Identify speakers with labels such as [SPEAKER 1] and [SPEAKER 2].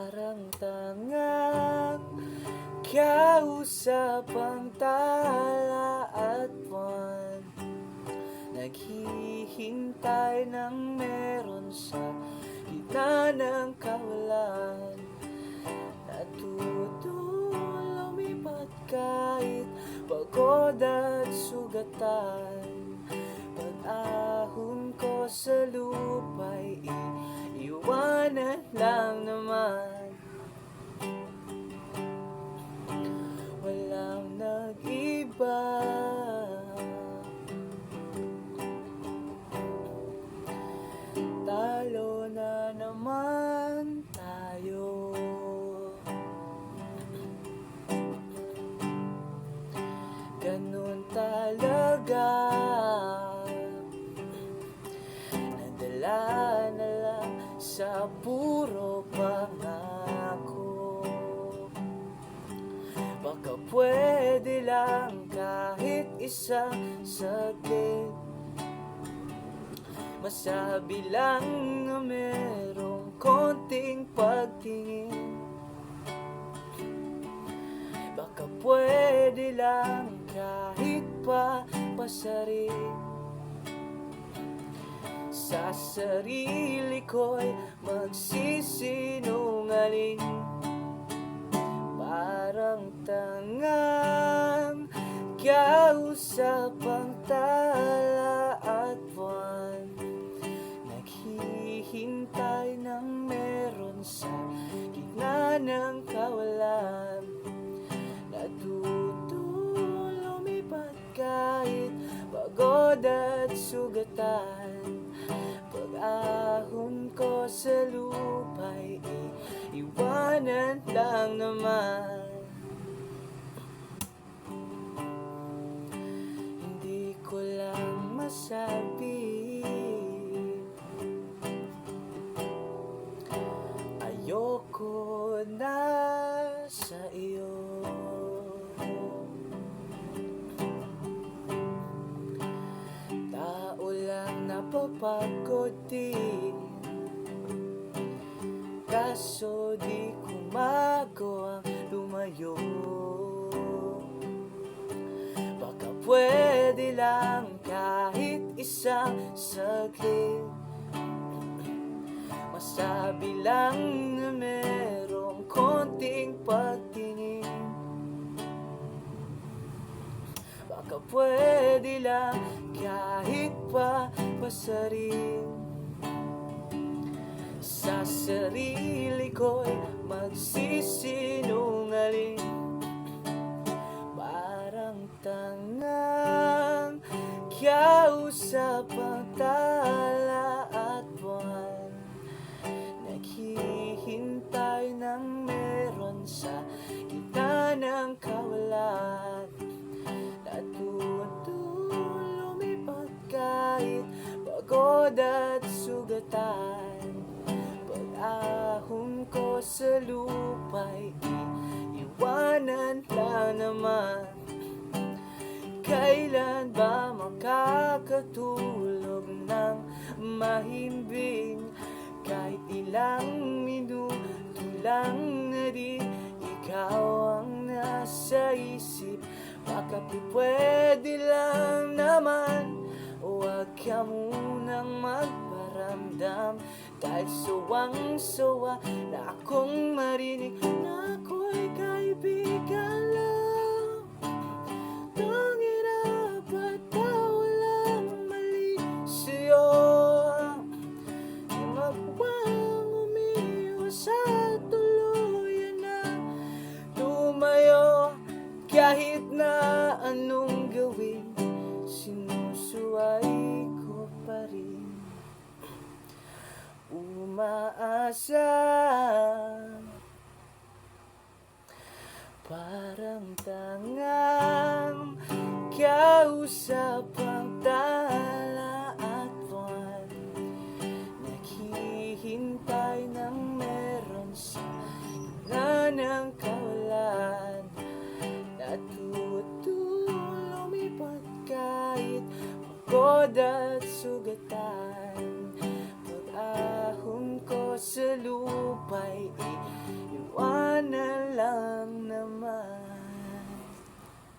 [SPEAKER 1] Parang tangang kausap ang tala at buwan, naghihintay ng meron sa gitna ng kawalan. Natutong lumipat kahit pagod at sugatan. Pag-ahon ko sa lupa'y iiwanan lang naman. Walang nag-iba, talo na naman tayo. Ganun talaga, nadala na lang sa puro pangako. Baka pwede lang kahit isang saglit, masabi lang na merong konting pagtingin. Baka pwede lang kahit pa pasarin. Sa sarili ko'y magsisinungaling. Parang tangang kausap ang tala at buwan, naghihintay ng meron sa gitna ng kawalan. Natutong lumipat kahit pagod at sugatan. Pag-ahon ko sa lupa'y iwanan lang naman. Hindi ko lang masabi, ayoko na sa iyo. Tao lang napapagod din, kaso di ko magawang lumayo. Baka pwede lang kahit isang saglit, masabi lang na merong konting pagtingin. Baka pwede lang kahit pa pasarin. Sa sarili ko'y magsisinungaling. Parang tangang kausap ang tala at buwan, naghihintay ng meron sa gitna ng kawalan. Natutong lumipat kahit pagod at sugatan. Pag-ahon ko sa lupa'y iwanan lang naman. Kailan ba makakatulog ng mahimbing? Kahit ilang minuto lang na di ikaw ang nasa isip. Baka pwede lang naman, huwag ka munang magparamdam. Dahil sawang-sawa na akong marinig na ako'y kaibigan lang. Tangina, ba't walang mali sa'yo? Di magawang umiwas at tuluyan na tumayo. Kahit na anong gawin, sinusuway ko pa rin. Umaasa, parang tangang kausap ang tala at buwan, naghihintay ng meron sa gitna ng kawalan. Natutong lumipat kahit pagod at